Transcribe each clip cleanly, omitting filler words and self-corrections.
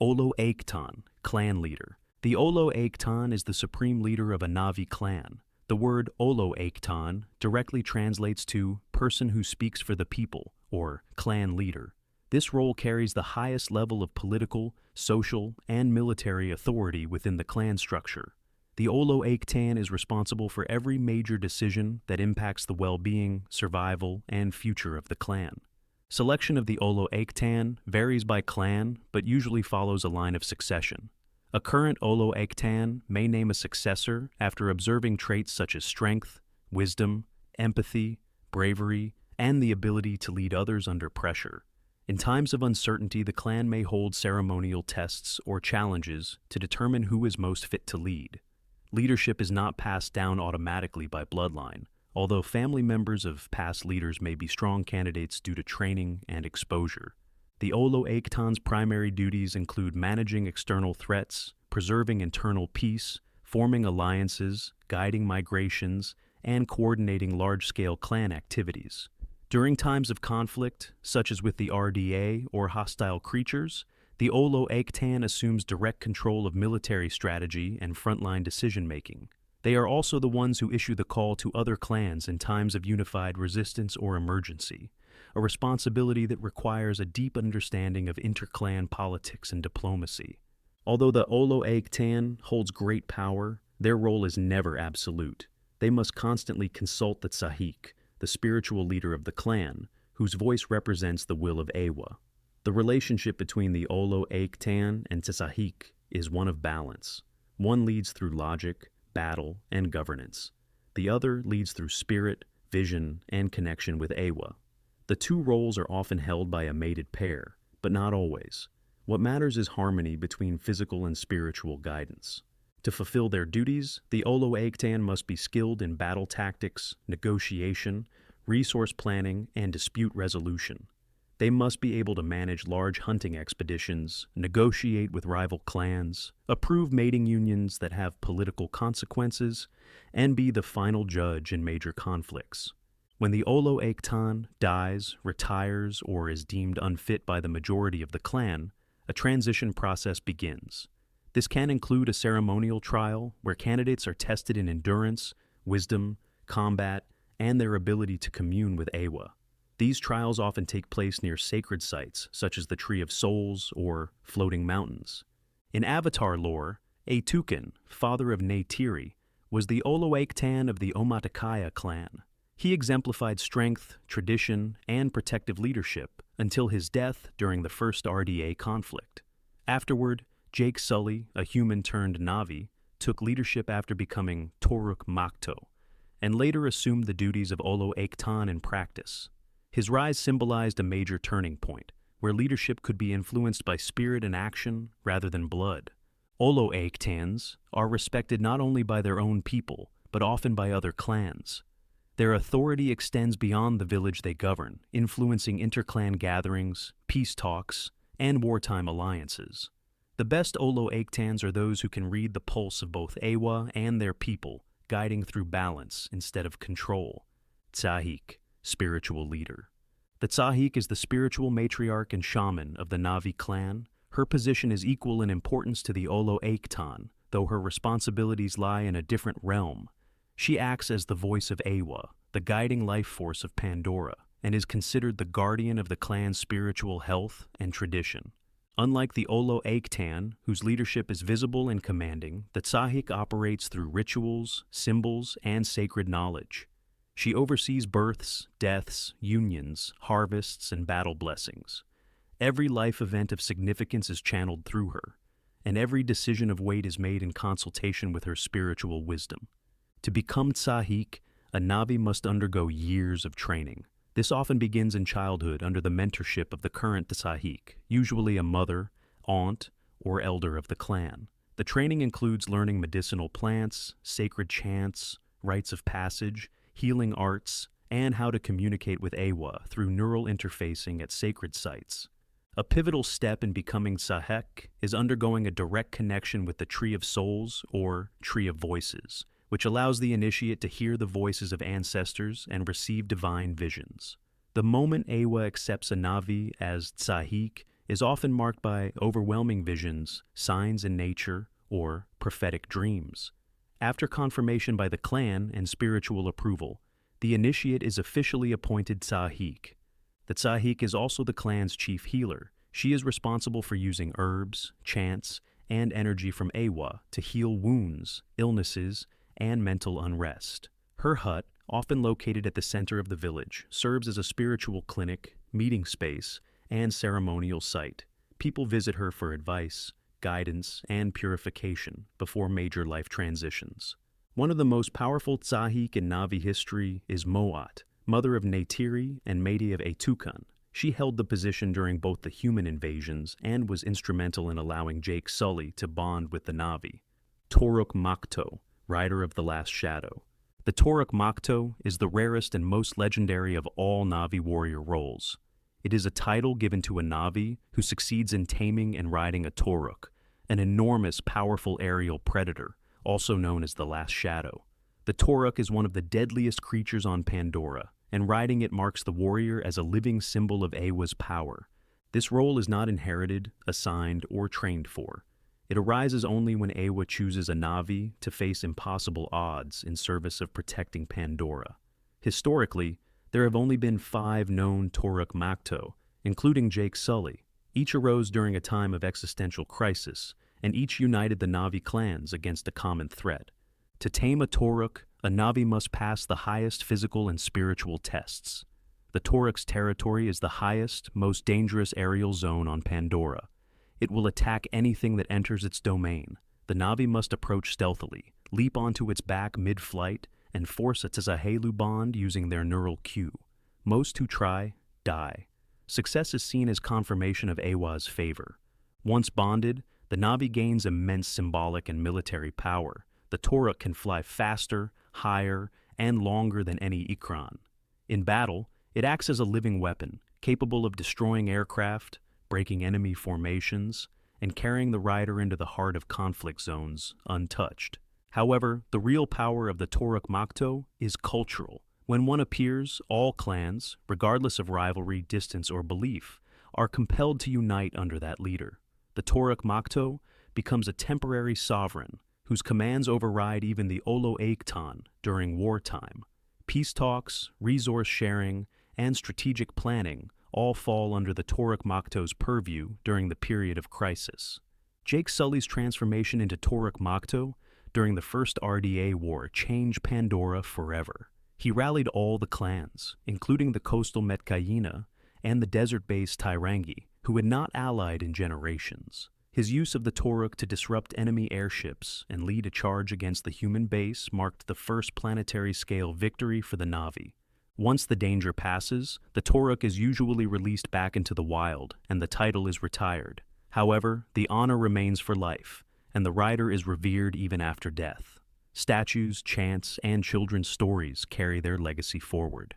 Olo'eyktan, clan leader. The Olo'eyktan is the supreme leader of a Na'vi clan. The word Olo'eyktan directly translates to person who speaks for the people, or clan leader. This role carries the highest level of political, social, and military authority within the clan structure. The Olo'eyktan is responsible for every major decision that impacts the well-being, survival, and future of the clan. Selection of the Olo'eyktan varies by clan, but usually follows a line of succession. A current Olo'eyktan may name a successor after observing traits such as strength, wisdom, empathy, bravery, and the ability to lead others under pressure. In times of uncertainty, the clan may hold ceremonial tests or challenges to determine who is most fit to lead. Leadership is not passed down automatically by bloodline, although family members of past leaders may be strong candidates due to training and exposure. The Olo'eyktan's primary duties include managing external threats, preserving internal peace, forming alliances, guiding migrations, and coordinating large-scale clan activities. During times of conflict, such as with the RDA or hostile creatures, the Olo'eyktan assumes direct control of military strategy and frontline decision-making. They are also the ones who issue the call to other clans in times of unified resistance or emergency, a responsibility that requires a deep understanding of inter-clan politics and diplomacy. Although the Olo'eyktan holds great power, their role is never absolute. They must constantly consult the Tsahìk, the spiritual leader of the clan, whose voice represents the will of Eywa. The relationship between the Olo'eyktan and Tsahìk is one of balance. One leads through logic, battle, and governance. The other leads through spirit, vision, and connection with Eywa. The two roles are often held by a mated pair, but not always. What matters is harmony between physical and spiritual guidance. To fulfill their duties, the Olo'eyktan must be skilled in battle tactics, negotiation, resource planning, and dispute resolution. They must be able to manage large hunting expeditions, negotiate with rival clans, approve mating unions that have political consequences, and be the final judge in major conflicts. When the Olo'eyktan dies, retires, or is deemed unfit by the majority of the clan, a transition process begins. This can include a ceremonial trial where candidates are tested in endurance, wisdom, combat, and their ability to commune with Eywa. These trials often take place near sacred sites, such as the Tree of Souls or floating mountains. In Avatar lore, Eywa, father of Neytiri, was the Olo'eyktan of the Omaticaya clan. He exemplified strength, tradition, and protective leadership until his death during the first RDA conflict. Afterward, Jake Sully, a human-turned-Na'vi, took leadership after becoming Toruk Makto, and later assumed the duties of Olo'eyktan in practice. His rise symbolized a major turning point, where leadership could be influenced by spirit and action rather than blood. Olo'eyktans are respected not only by their own people, but often by other clans. Their authority extends beyond the village they govern, influencing inter-clan gatherings, peace talks, and wartime alliances. The best Olo'eyktans are those who can read the pulse of both Eywa and their people, guiding through balance instead of control. Tsahìk, spiritual leader. The Tsahìk is the spiritual matriarch and shaman of the Na'vi clan. Her position is equal in importance to the Olo'eyktan, though her responsibilities lie in a different realm. She acts as the voice of Eywa, the guiding life force of Pandora, and is considered the guardian of the clan's spiritual health and tradition. Unlike the Olo'eyktan, whose leadership is visible and commanding, the Tsahìk operates through rituals, symbols, and sacred knowledge. She oversees births, deaths, unions, harvests, and battle blessings. Every life event of significance is channeled through her, and every decision of weight is made in consultation with her spiritual wisdom. To become Tsahìk, a Na'vi must undergo years of training. This often begins in childhood under the mentorship of the current Tsahìk, usually a mother, aunt, or elder of the clan. The training includes learning medicinal plants, sacred chants, rites of passage, healing arts, and how to communicate with Eywa through neural interfacing at sacred sites. A pivotal step in becoming Tsahìk is undergoing a direct connection with the Tree of Souls, or Tree of Voices, which allows the initiate to hear the voices of ancestors and receive divine visions. The moment Eywa accepts a Na'vi as Tsahìk is often marked by overwhelming visions, signs in nature, or prophetic dreams. After confirmation by the clan and spiritual approval, the initiate is officially appointed Tsahìk. The Tsahìk is also the clan's chief healer. She is responsible for using herbs, chants, and energy from Eywa to heal wounds, illnesses, and mental unrest. Her hut, often located at the center of the village, serves as a spiritual clinic, meeting space, and ceremonial site. People visit her for advice, guidance, and purification before major life transitions. One of the most powerful Tsahìk in Na'vi history is Mo'at, mother of Neytiri and Maidi of Eywa. She held the position during both the human invasions and was instrumental in allowing Jake Sully to bond with the Na'vi. Toruk Makto, Rider of the Last Shadow. The Toruk Makto is the rarest and most legendary of all Na'vi warrior roles. It is a title given to a Na'vi who succeeds in taming and riding a Toruk, an enormous, powerful aerial predator, also known as the Last Shadow. The Toruk is one of the deadliest creatures on Pandora, and riding it marks the warrior as a living symbol of Eywa's power. This role is not inherited, assigned, or trained for. It arises only when Eywa chooses a Na'vi to face impossible odds in service of protecting Pandora. Historically, there have only been 5 known Toruk Makto, including Jake Sully. Each arose during a time of existential crisis, and each united the Na'vi clans against a common threat. To tame a Toruk, a Na'vi must pass the highest physical and spiritual tests. The Toruk's territory is the highest, most dangerous aerial zone on Pandora. It will attack anything that enters its domain. The Na'vi must approach stealthily, leap onto its back mid-flight, and force a Tsahìk bond using their neural cue. Most who try, die. Success is seen as confirmation of Eywa's favor. Once bonded, the Na'vi gains immense symbolic and military power. The Toruk can fly faster, higher, and longer than any Ikran. In battle, it acts as a living weapon, capable of destroying aircraft, breaking enemy formations, and carrying the rider into the heart of conflict zones untouched. However, the real power of the Toruk Makto is cultural. When one appears, all clans, regardless of rivalry, distance, or belief, are compelled to unite under that leader. The Toruk Makto becomes a temporary sovereign whose commands override even the Olo'eyktan during wartime. Peace talks, resource sharing, and strategic planning all fall under the Toruk Makto's purview during the period of crisis. Jake Sully's transformation into Toruk Makto during the First RDA War changed Pandora forever. He rallied all the clans, including the coastal Metkayina and the desert-based Tyrangi, who had not allied in generations. His use of the Toruk to disrupt enemy airships and lead a charge against the human base marked the first planetary-scale victory for the Na'vi. Once the danger passes, the Toruk is usually released back into the wild, and the title is retired. However, the honor remains for life, and the rider is revered even after death. Statues, chants, and children's stories carry their legacy forward.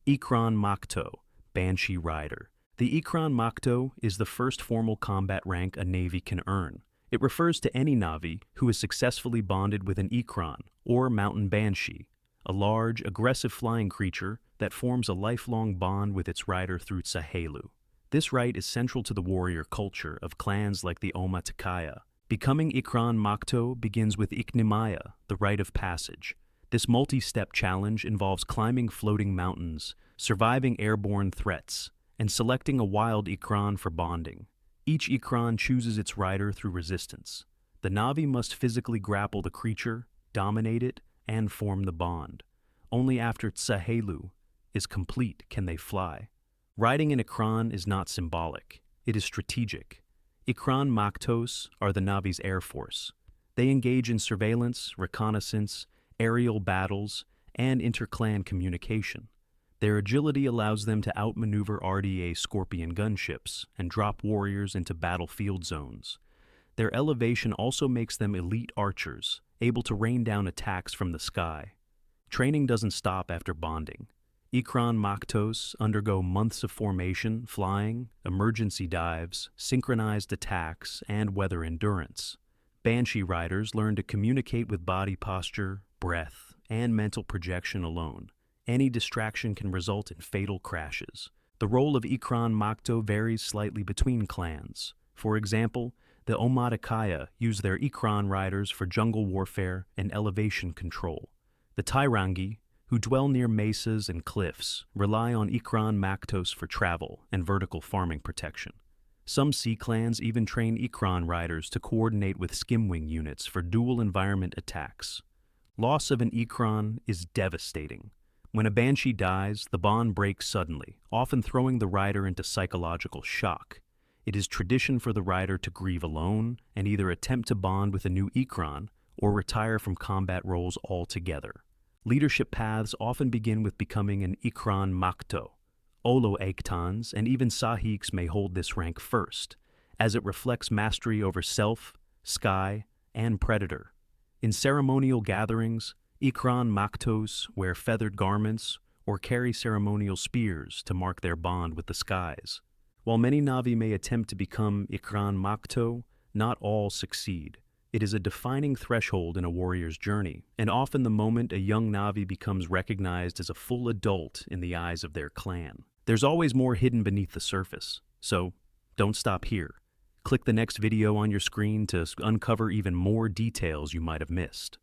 Ikran Makto, Banshee Rider. The Ikran Makto is the first formal combat rank a Navy can earn. It refers to any Na'vi who is successfully bonded with an Ikran, or mountain banshee, a large, aggressive flying creature that forms a lifelong bond with its rider through Tsahìk. This rite is central to the warrior culture of clans like the Omatikaya. Becoming Ikran Makto begins with Iknimaya, the rite of passage. This multi-step challenge involves climbing floating mountains, surviving airborne threats, and selecting a wild Ikran for bonding. Each Ikran chooses its rider through resistance. The Na'vi must physically grapple the creature, dominate it, and form the bond. Only after Tsahìk is complete can they fly. Riding an Ikran is not symbolic, it is strategic. Ikran Maktos are the Na'vi's air force. They engage in surveillance, reconnaissance, aerial battles, and interclan communication. Their agility allows them to outmaneuver RDA Scorpion gunships and drop warriors into battlefield zones. Their elevation also makes them elite archers, able to rain down attacks from the sky. Training doesn't stop after bonding. Ikran Maktos undergo months of formation, flying, emergency dives, synchronized attacks, and weather endurance. Banshee riders learn to communicate with body posture, breath, and mental projection alone. Any distraction can result in fatal crashes. The role of Ikran Makto varies slightly between clans. For example, the Omaticaya use their Ikran riders for jungle warfare and elevation control. The Tairangi, who dwell near mesas and cliffs, rely on Ikran Maktos for travel and vertical farming protection. Some sea clans even train Ikran riders to coordinate with skimwing units for dual environment attacks. Loss of an Ikran is devastating. When a Banshee dies, the bond breaks suddenly, often throwing the rider into psychological shock. It is tradition for the rider to grieve alone and either attempt to bond with a new Ikran or retire from combat roles altogether. Leadership paths often begin with becoming an Ikran Makto. Olo'eyktans and even Tsahìks may hold this rank first, as it reflects mastery over self, sky, and predator. In ceremonial gatherings, Ikran Maktos wear feathered garments or carry ceremonial spears to mark their bond with the skies. While many Na'vi may attempt to become Ikran Makto, not all succeed. It is a defining threshold in a warrior's journey, and often the moment a young Na'vi becomes recognized as a full adult in the eyes of their clan. There's always more hidden beneath the surface, so don't stop here. Click the next video on your screen to uncover even more details you might have missed.